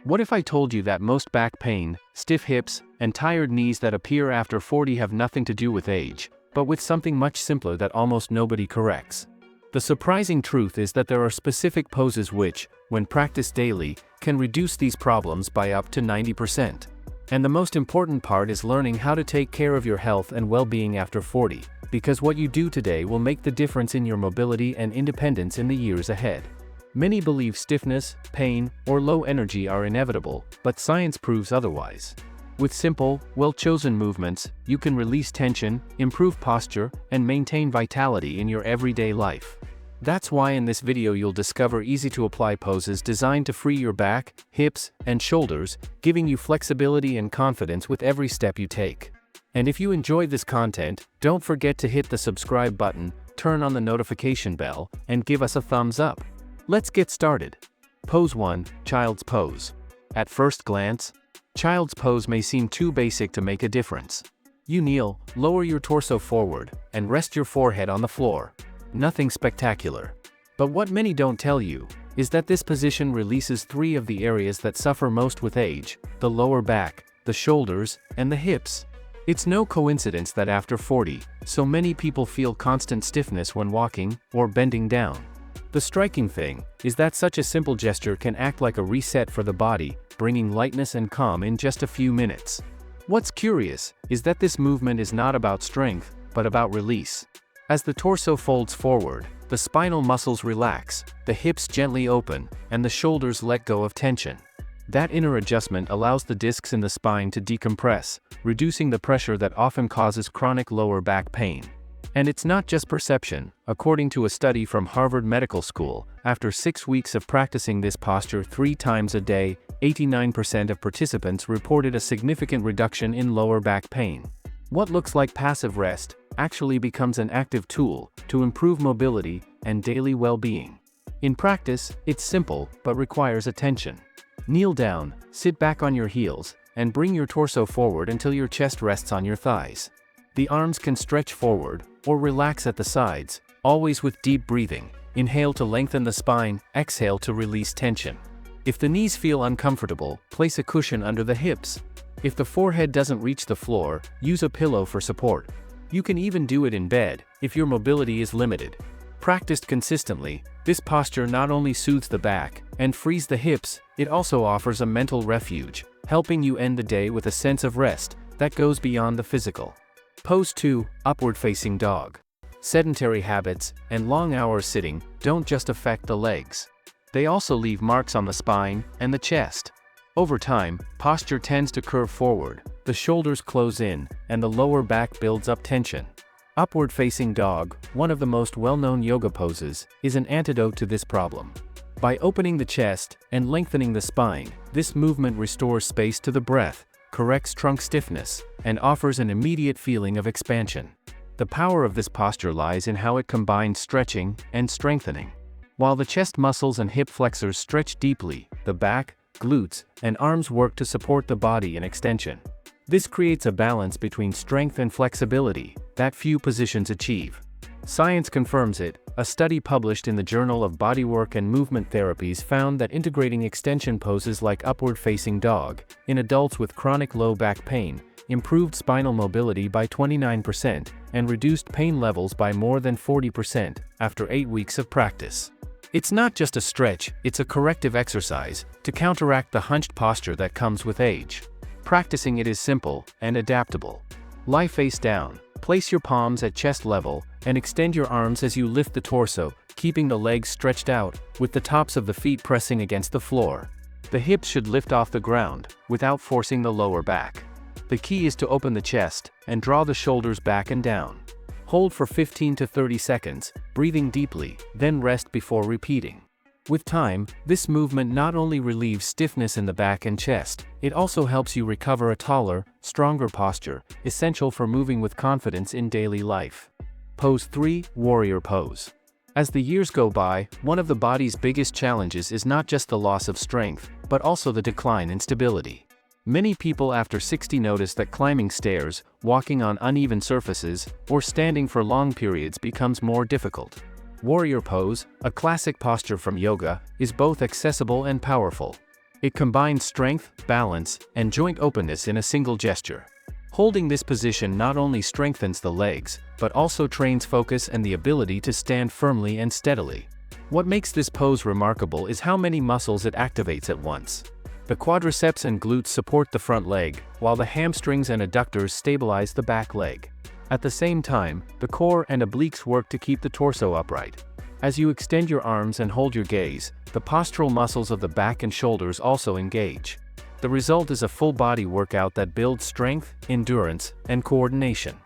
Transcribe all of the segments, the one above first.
What if I told you that most back pain, stiff hips, and tired knees that appear after 40 have nothing to do with age, but with something much simpler that almost nobody corrects? The surprising truth is that there are specific poses which, when practiced daily, can reduce these problems by up to 90%. And the most important part is learning how to take care of your health and well-being after 40, because what you do today will make the difference in your mobility and independence in the years ahead. Many believe stiffness, pain, or low energy are inevitable, but science proves otherwise. With simple, well-chosen movements, you can release tension, improve posture, and maintain vitality in your everyday life. That's why in this video you'll discover easy-to-apply poses designed to free your back, hips, and shoulders, giving you flexibility and confidence with every step you take. And if you enjoyed this content, don't forget to hit the subscribe button, turn on the notification bell, and give us a thumbs up. Let's get started. Pose 1, Child's Pose. At first glance, Child's Pose may seem too basic to make a difference. You kneel, lower your torso forward, and rest your forehead on the floor. Nothing spectacular. But what many don't tell you is that this position releases three of the areas that suffer most with age: the lower back, the shoulders, and the hips. It's no coincidence that after 40, so many people feel constant stiffness when walking or bending down. The striking thing is that such a simple gesture can act like a reset for the body, bringing lightness and calm in just a few minutes. What's curious is that this movement is not about strength, but about release. As the torso folds forward, the spinal muscles relax, the hips gently open, and the shoulders let go of tension. That inner adjustment allows the discs in the spine to decompress, reducing the pressure that often causes chronic lower back pain. And it's not just perception. According to a study from Harvard Medical School, after 6 weeks of practicing this posture 3 times a day, 89% of participants reported a significant reduction in lower back pain. What looks like passive rest actually becomes an active tool to improve mobility and daily well-being. In practice, it's simple but requires attention. Kneel down, sit back on your heels, and bring your torso forward until your chest rests on your thighs. The arms can stretch forward or relax at the sides, always with deep breathing. Inhale to lengthen the spine, exhale to release tension. If the knees feel uncomfortable, place a cushion under the hips. If the forehead doesn't reach the floor, use a pillow for support. You can even do it in bed, if your mobility is limited. Practiced consistently, this posture not only soothes the back and frees the hips, it also offers a mental refuge, helping you end the day with a sense of rest that goes beyond the physical. Pose 2, Upward-Facing Dog. Sedentary habits and long hours sitting don't just affect the legs. They also leave marks on the spine and the chest. Over time, posture tends to curve forward, the shoulders close in, and the lower back builds up tension. Upward-facing dog, one of the most well-known yoga poses, is an antidote to this problem. By opening the chest and lengthening the spine, this movement restores space to the breath, corrects trunk stiffness, and offers an immediate feeling of expansion. The power of this posture lies in how it combines stretching and strengthening. While the chest muscles and hip flexors stretch deeply, the back, glutes, and arms work to support the body in extension. This creates a balance between strength and flexibility that few positions achieve. Science confirms it. A study published in the Journal of Bodywork and Movement Therapies found that integrating extension poses like upward-facing dog in adults with chronic low back pain improved spinal mobility by 29% and reduced pain levels by more than 40% after 8 weeks of practice. It's not just a stretch, it's a corrective exercise to counteract the hunched posture that comes with age. Practicing it is simple and adaptable. Lie face down, place your palms at chest level, and extend your arms as you lift the torso, keeping the legs stretched out, with the tops of the feet pressing against the floor. The hips should lift off the ground, without forcing the lower back. The key is to open the chest and draw the shoulders back and down. Hold for 15 to 30 seconds, breathing deeply, then rest before repeating. With time, this movement not only relieves stiffness in the back and chest, it also helps you recover a taller, stronger posture, essential for moving with confidence in daily life. Pose 3, Warrior Pose. As the years go by, one of the body's biggest challenges is not just the loss of strength, but also the decline in stability. Many people after 60 notice that climbing stairs, walking on uneven surfaces, or standing for long periods becomes more difficult. Warrior Pose, a classic posture from yoga, is both accessible and powerful. It combines strength, balance, and joint openness in a single gesture. Holding this position not only strengthens the legs, but also trains focus and the ability to stand firmly and steadily. What makes this pose remarkable is how many muscles it activates at once. The quadriceps and glutes support the front leg, while the hamstrings and adductors stabilize the back leg. At the same time, the core and obliques work to keep the torso upright. As you extend your arms and hold your gaze, the postural muscles of the back and shoulders also engage. The result is a full-body workout that builds strength, endurance, and coordination.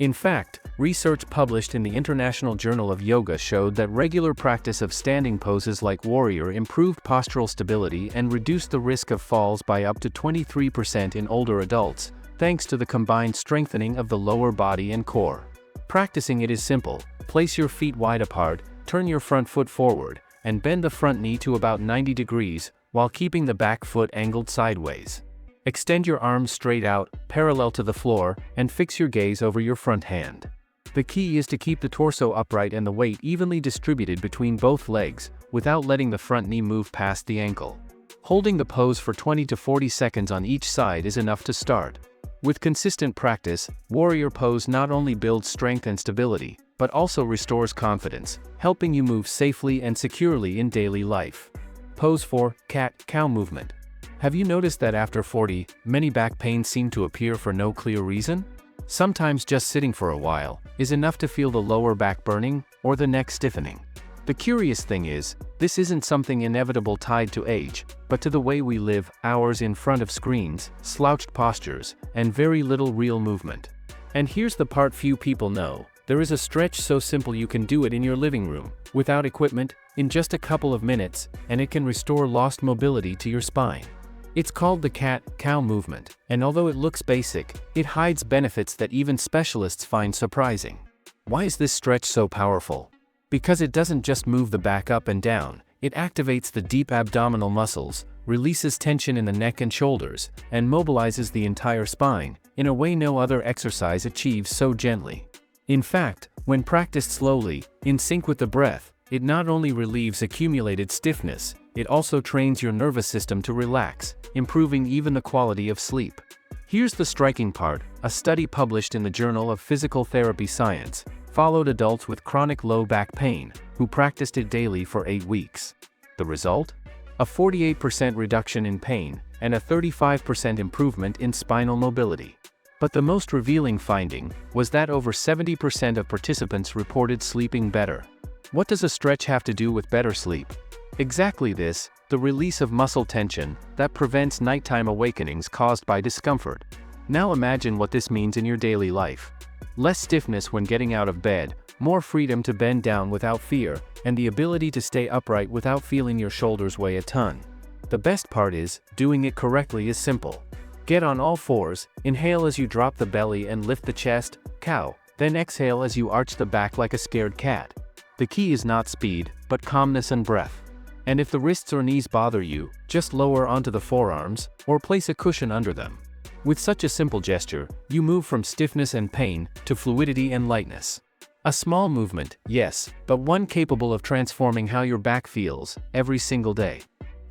In fact, research published in the International Journal of Yoga showed that regular practice of standing poses like warrior improved postural stability and reduced the risk of falls by up to 23% in older adults, thanks to the combined strengthening of the lower body and core. Practicing it is simple. Place your feet wide apart, turn your front foot forward, and bend the front knee to about 90 degrees, while keeping the back foot angled sideways. Extend your arms straight out, parallel to the floor, and fix your gaze over your front hand. The key is to keep the torso upright and the weight evenly distributed between both legs, without letting the front knee move past the ankle. Holding the pose for 20 to 40 seconds on each side is enough to start. With consistent practice, warrior pose not only builds strength and stability, but also restores confidence, helping you move safely and securely in daily life. Pose 4, cat-cow movement. Have you noticed that after 40, many back pains seem to appear for no clear reason? Sometimes just sitting for a while is enough to feel the lower back burning or the neck stiffening. The curious thing is, this isn't something inevitable tied to age, but to the way we live, hours in front of screens, slouched postures, and very little real movement. And here's the part few people know. There is a stretch so simple you can do it in your living room, without equipment, in just a couple of minutes, and it can restore lost mobility to your spine. It's called the cat-cow movement, and although it looks basic, it hides benefits that even specialists find surprising. Why is this stretch so powerful? Because it doesn't just move the back up and down, it activates the deep abdominal muscles, releases tension in the neck and shoulders, and mobilizes the entire spine, in a way no other exercise achieves so gently. In fact, when practiced slowly, in sync with the breath, it not only relieves accumulated stiffness, it also trains your nervous system to relax, improving even the quality of sleep. Here's the striking part: a study published in the Journal of Physical Therapy Science followed adults with chronic low back pain, who practiced it daily for 8 weeks. The result? A 48% reduction in pain, and a 35% improvement in spinal mobility. But the most revealing finding was that over 70% of participants reported sleeping better. What does a stretch have to do with better sleep? Exactly this: the release of muscle tension that prevents nighttime awakenings caused by discomfort. Now imagine what this means in your daily life. Less stiffness when getting out of bed, more freedom to bend down without fear, and the ability to stay upright without feeling your shoulders weigh a ton. The best part is, doing it correctly is simple. Get on all fours, inhale as you drop the belly and lift the chest, cow, then exhale as you arch the back like a scared cat. The key is not speed, but calmness and breath. And if the wrists or knees bother you, just lower onto the forearms, or place a cushion under them. With such a simple gesture, you move from stiffness and pain to fluidity and lightness. A small movement, yes, but one capable of transforming how your back feels every single day.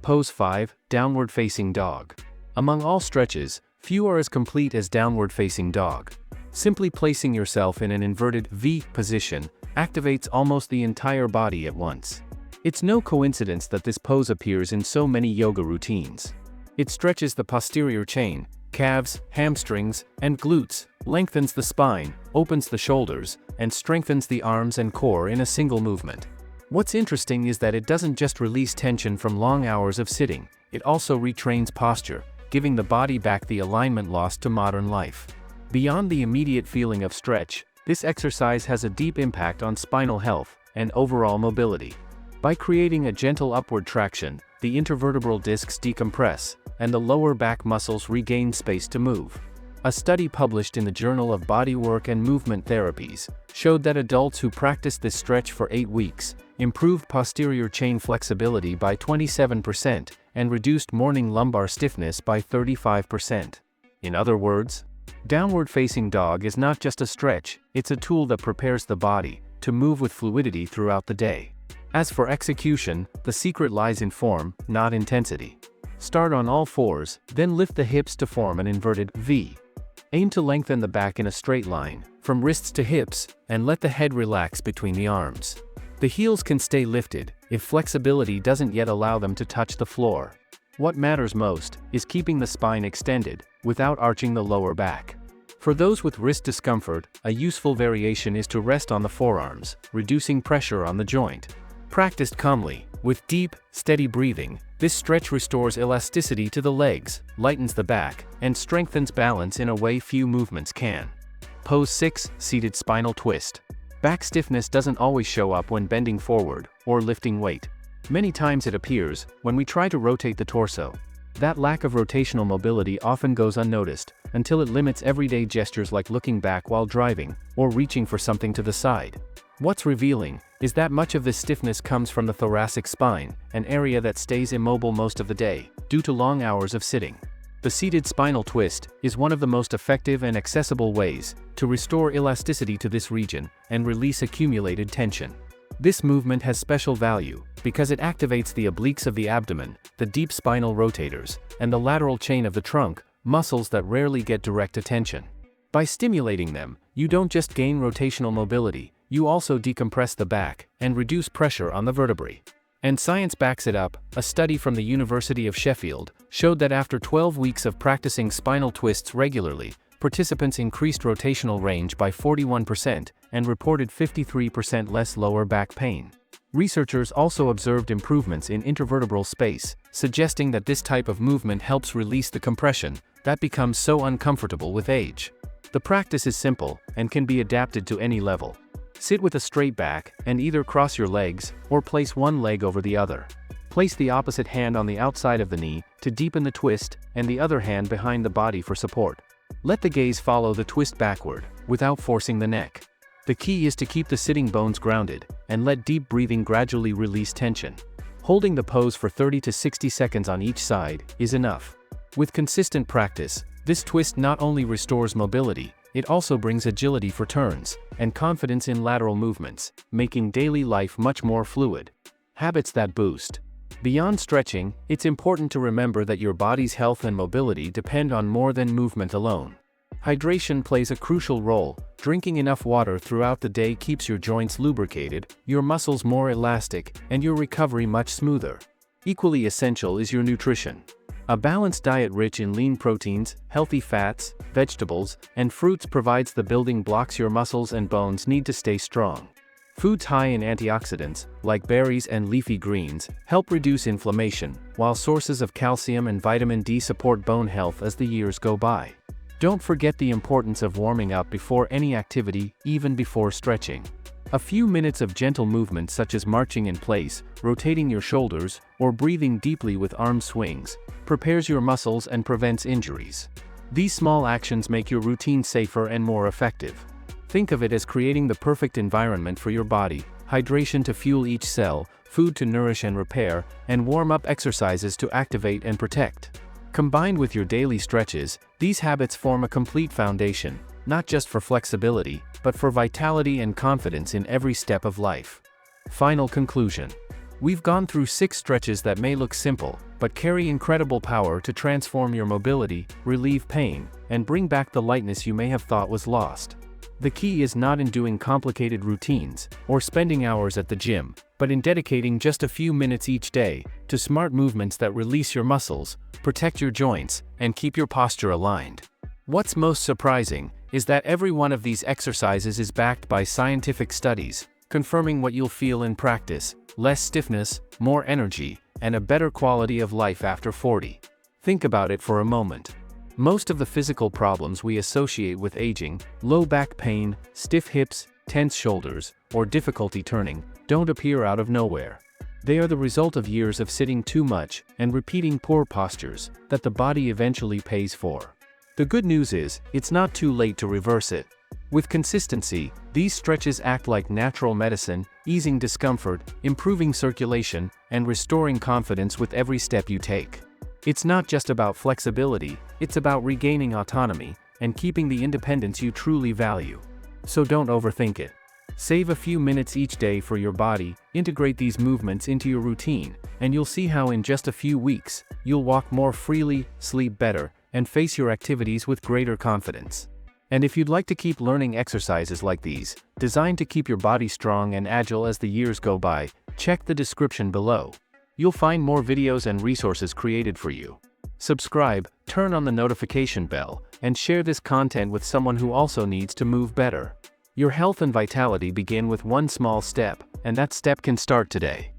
Pose 5, downward facing dog. Among all stretches, few are as complete as downward facing dog. Simply placing yourself in an inverted V position activates almost the entire body at once. It's no coincidence that this pose appears in so many yoga routines. It stretches the posterior chain, calves, hamstrings, and glutes, lengthens the spine, opens the shoulders, and strengthens the arms and core in a single movement. What's interesting is that it doesn't just release tension from long hours of sitting, it also retrains posture, giving the body back the alignment lost to modern life. Beyond the immediate feeling of stretch, this exercise has a deep impact on spinal health and overall mobility. By creating a gentle upward traction, the intervertebral discs decompress, and the lower back muscles regain space to move. A study published in the Journal of Bodywork and Movement Therapies showed that adults who practiced this stretch for 8 weeks improved posterior chain flexibility by 27% and reduced morning lumbar stiffness by 35%. In other words, downward facing dog is not just a stretch, it's a tool that prepares the body to move with fluidity throughout the day. As for execution, the secret lies in form, not intensity. Start on all fours, then lift the hips to form an inverted V. Aim to lengthen the back in a straight line, from wrists to hips, and let the head relax between the arms. The heels can stay lifted, if flexibility doesn't yet allow them to touch the floor. What matters most is keeping the spine extended, without arching the lower back. For those with wrist discomfort, a useful variation is to rest on the forearms, reducing pressure on the joint. Practiced calmly, with deep, steady breathing, this stretch restores elasticity to the legs, lightens the back, and strengthens balance in a way few movements can. Pose 6, Seated Spinal Twist. Back stiffness doesn't always show up when bending forward, or lifting weight. Many times it appears when we try to rotate the torso. That lack of rotational mobility often goes unnoticed, until it limits everyday gestures like looking back while driving, or reaching for something to the side. What's revealing is that much of this stiffness comes from the thoracic spine, an area that stays immobile most of the day, due to long hours of sitting. The seated spinal twist is one of the most effective and accessible ways to restore elasticity to this region and release accumulated tension. This movement has special value because it activates the obliques of the abdomen, the deep spinal rotators, and the lateral chain of the trunk, muscles that rarely get direct attention. By stimulating them, you don't just gain rotational mobility, you also decompress the back and reduce pressure on the vertebrae. And science backs it up. A study from the University of Sheffield showed that after 12 weeks of practicing spinal twists regularly, participants increased rotational range by 41% and reported 53% less lower back pain. Researchers also observed improvements in intervertebral space, suggesting that this type of movement helps release the compression that becomes so uncomfortable with age. The practice is simple and can be adapted to any level. Sit with a straight back and either cross your legs or place one leg over the other. Place the opposite hand on the outside of the knee to deepen the twist and the other hand behind the body for support. Let the gaze follow the twist backward, without forcing the neck. The key is to keep the sitting bones grounded and let deep breathing gradually release tension. Holding the pose for 30 to 60 seconds on each side is enough. With consistent practice, this twist not only restores mobility, it also brings agility for turns and confidence in lateral movements, making daily life much more fluid. Habits that boost. Beyond stretching, it's important to remember that your body's health and mobility depend on more than movement alone. Hydration plays a crucial role. Drinking enough water throughout the day keeps your joints lubricated, your muscles more elastic, and your recovery much smoother. Equally essential is your nutrition. A balanced diet rich in lean proteins, healthy fats, vegetables, and fruits provides the building blocks your muscles and bones need to stay strong. Foods high in antioxidants, like berries and leafy greens, help reduce inflammation, while sources of calcium and vitamin D support bone health as the years go by. Don't forget the importance of warming up before any activity, even before stretching. A few minutes of gentle movement such as marching in place, rotating your shoulders, or breathing deeply with arm swings, prepares your muscles and prevents injuries. These small actions make your routine safer and more effective. Think of it as creating the perfect environment for your body: hydration to fuel each cell, food to nourish and repair, and warm-up exercises to activate and protect. Combined with your daily stretches, these habits form a complete foundation, not just for flexibility, but for vitality and confidence in every step of life. Final conclusion. We've gone through 6 stretches that may look simple, but carry incredible power to transform your mobility, relieve pain, and bring back the lightness you may have thought was lost. The key is not in doing complicated routines, or spending hours at the gym, but in dedicating just a few minutes each day to smart movements that release your muscles, protect your joints, and keep your posture aligned. What's most surprising is that every one of these exercises is backed by scientific studies, confirming what you'll feel in practice: less stiffness, more energy, and a better quality of life after 40. Think about it for a moment. Most of the physical problems we associate with aging, low back pain, stiff hips, tense shoulders, or difficulty turning, don't appear out of nowhere. They are the result of years of sitting too much and repeating poor postures that the body eventually pays for. The good news is, it's not too late to reverse it. With consistency, these stretches act like natural medicine, easing discomfort, improving circulation, and restoring confidence with every step you take. It's not just about flexibility, it's about regaining autonomy and keeping the independence you truly value. So don't overthink it. Save a few minutes each day for your body, integrate these movements into your routine, and you'll see how in just a few weeks, you'll walk more freely, sleep better, and face your activities with greater confidence. And if you'd like to keep learning exercises like these, designed to keep your body strong and agile as the years go by, check the description below. You'll find more videos and resources created for you. Subscribe, turn on the notification bell, and share this content with someone who also needs to move better. Your health and vitality begin with one small step, and that step can start today.